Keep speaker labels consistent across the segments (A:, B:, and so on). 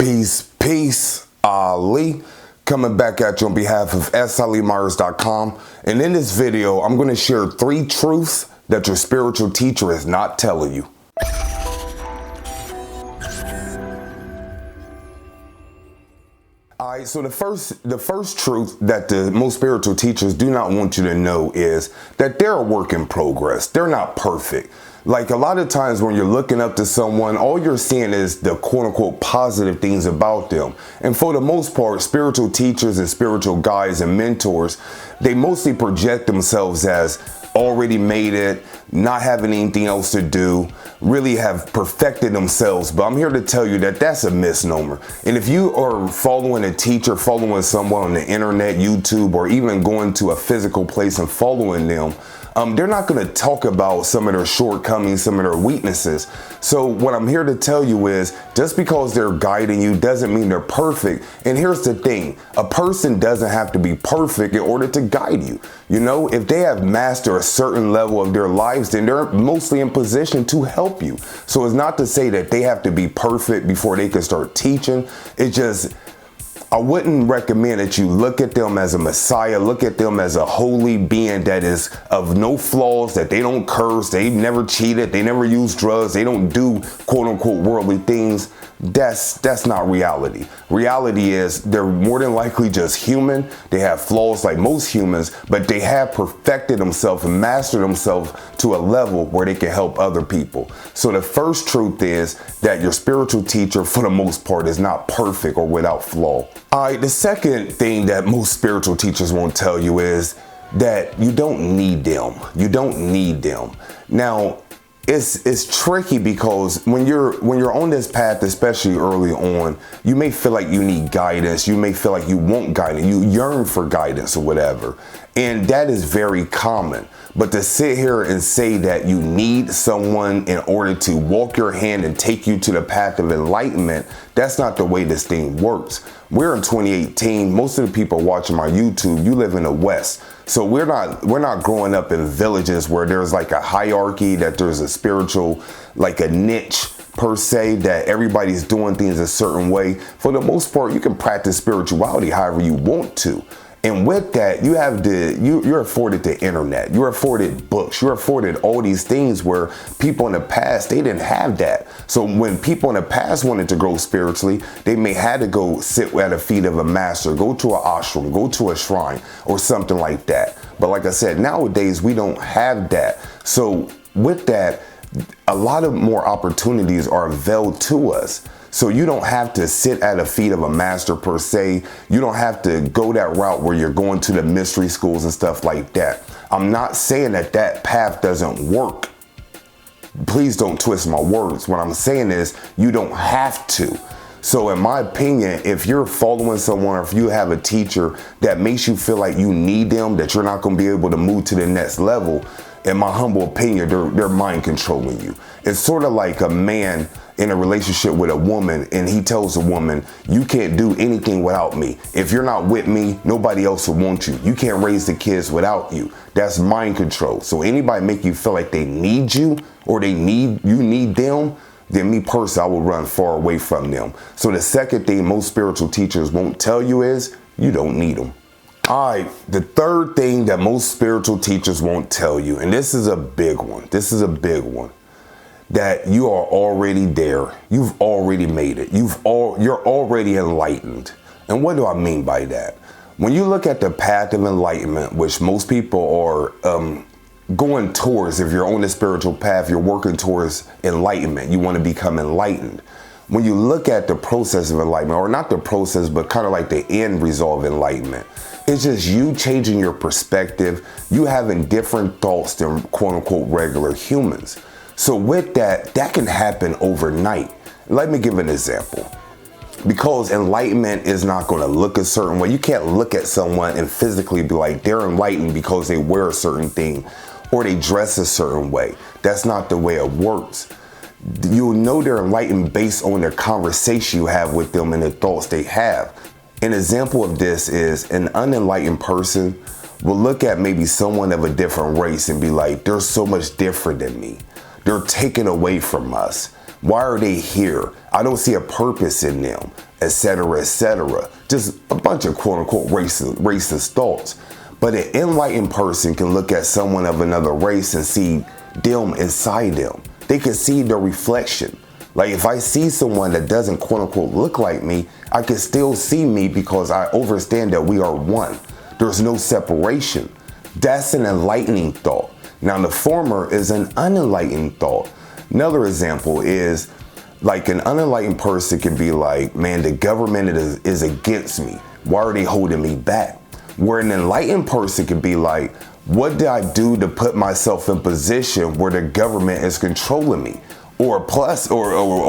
A: Peace. Ali coming back at you on behalf of salmyers.com. And in this video, I'm going to share 3 truths that your spiritual teacher is not telling you. All right, so the first truth that the most spiritual teachers do not want you to know is that they're a work in progress. They're not perfect. Like a lot of times when you're looking up to someone, all you're seeing is the quote unquote positive things about them. And for the most part, spiritual teachers and spiritual guides and mentors, they mostly project themselves as already made it, not having anything else to do, really have perfected themselves. But I'm here to tell you that that's a misnomer. And if you are following a teacher, following someone on the internet, YouTube, or even going to a physical place and following them, they're not going to talk about some of their shortcomings, some of their weaknesses. So what I'm here to tell you is just because they're guiding you doesn't mean they're perfect. And here's the thing. A person doesn't have to be perfect in order to guide you. You know, if they have mastered a certain level of their lives, then they're mostly in position to help you. So it's not to say that they have to be perfect before they can start teaching. It's just, I wouldn't recommend that you look at them as a messiah, look at them as a holy being that is of no flaws, that they don't curse, they never cheated, they never use drugs, they don't do quote unquote worldly things. That's not reality. Reality is they're more than likely just human. They have flaws like most humans, but they have perfected themselves and mastered themselves to a level where they can help other people. So the first truth is that your spiritual teacher, for the most part, is not perfect or without flaw. All right, the second thing that most spiritual teachers won't tell you is that you don't need them. You don't need them. Now, it's tricky because when you're on this path, especially early on, you may feel like you need guidance. You may feel like you want guidance. You yearn for guidance or whatever. And that is very common. But to sit here and say that you need someone in order to walk your hand and take you to the path of enlightenment, that's not the way this thing works. We're in 2018. Most of the people watching my YouTube, you live in the West. So we're not growing up in villages where there's like a hierarchy, that there's a spiritual, like a niche per se, that everybody's doing things a certain way. For the most part, you can practice spirituality however you want to. And with that, you're afforded the internet, you're afforded books, you're afforded all these things where people in the past, they didn't have that. So when people in the past wanted to grow spiritually, they may had to go sit at the feet of a master, go to an ashram, go to a shrine or something like that. But like I said, nowadays we don't have that. So with that, a lot of more opportunities are availed to us. So you don't have to sit at the feet of a master per se. You don't have to go that route where you're going to the mystery schools and stuff like that. I'm not saying that that path doesn't work. Please don't twist my words. What I'm saying is you don't have to. So in my opinion, if you're following someone, or if you have a teacher that makes you feel like you need them, that you're not going to be able to move to the next level, in my humble opinion, they're mind controlling you. It's sort of like a man in a relationship with a woman, and he tells a woman, you can't do anything without me. If you're not with me, nobody else will want you. You can't raise the kids without you. That's mind control. So anybody make you feel like they need you or you need them, then me personally, I will run far away from them. So the second thing most spiritual teachers won't tell you is you don't need them. All right, the third thing that most spiritual teachers won't tell you, and this is a big one. That you are already there. You've already made it. You're already enlightened. And what do I mean by that? When you look at the path of enlightenment, which most people are going towards, if you're on the spiritual path, you're working towards enlightenment. You want to become enlightened. When you look at the process of enlightenment, or not the process, but kind of like the end result of enlightenment, it's just you changing your perspective, you having different thoughts than quote unquote regular humans. So with that can happen overnight. Let me give an example. Because enlightenment is not going to look a certain way. You can't look at someone and physically be like, they're enlightened because they wear a certain thing or they dress a certain way. That's not the way it works. You'll know they're enlightened based on their conversation you have with them and the thoughts they have. An example of this is an unenlightened person will look at maybe someone of a different race and be like, they're so much different than me. They're taken away from us. Why are they here? I don't see a purpose in them, etc., etc. Just a bunch of quote unquote racist thoughts. But an enlightened person can look at someone of another race and see them inside them. They can see their reflection. Like if I see someone that doesn't quote unquote look like me, I can still see me because I understand that we are one. There's no separation. That's an enlightening thought. Now the former is an unenlightened thought. Another example is like an unenlightened person can be like, man, the government is against me. Why are they holding me back? Where an enlightened person can be like, what did I do to put myself in position where the government is controlling me? Or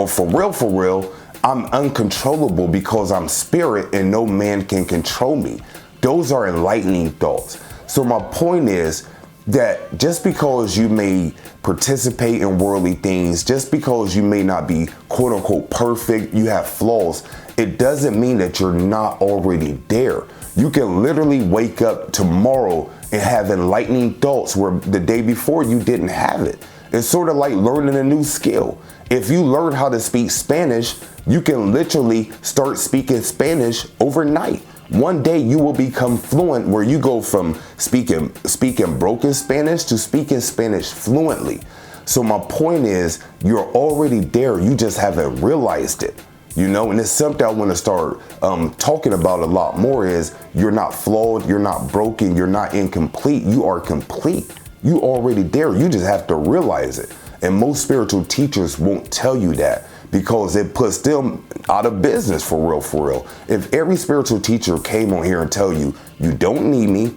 A: for real, I'm uncontrollable because I'm spirit and no man can control me. Those are enlightening thoughts. So my point is that just because you may participate in worldly things, just because you may not be quote unquote perfect, you have flaws, it doesn't mean that you're not already there. You can literally wake up tomorrow and have enlightening thoughts where the day before you didn't have it. It's sort of like learning a new skill. If you learn how to speak Spanish, you can literally start speaking Spanish overnight. One day you will become fluent where you go from speaking broken Spanish to speaking Spanish fluently. So my point is, you're already there. You just haven't realized it. You know, and it's something I want to start talking about a lot more is you're not flawed, you're not broken, you're not incomplete, you are complete. You already there, you just have to realize it. And most spiritual teachers won't tell you that because it puts them out of business for real. If every spiritual teacher came on here and tell you, you don't need me,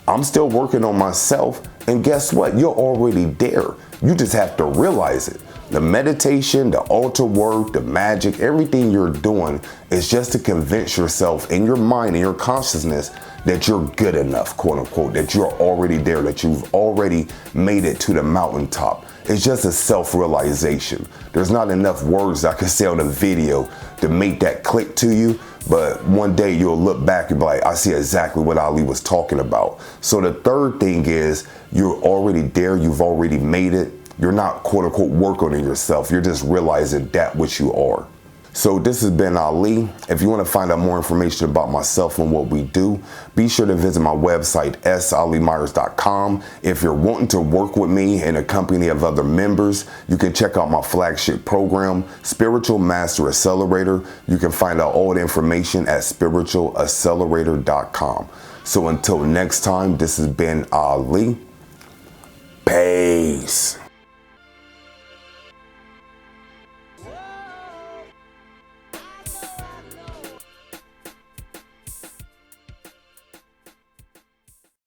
A: I'm still working on myself, and guess what? You're already there. You just have to realize it. The meditation, the altar work, the magic, everything you're doing is just to convince yourself in your mind and your consciousness that you're good enough, quote unquote, that you're already there, that you've already made it to the mountaintop. It's just a self-realization. There's not enough words I can say on a video to make that click to you, but one day you'll look back and be like, I see exactly what Ali was talking about. So the third thing is you're already there, you've already made it. You're not quote unquote working on yourself. You're just realizing that which you are. So this has been Ali. If you want to find out more information about myself and what we do, be sure to visit my website, salymyers.com. If you're wanting to work with me in a company of other members, you can check out my flagship program, Spiritual Master Accelerator. You can find out all the information at spiritualaccelerator.com. So until next time, this has been Ali. Peace.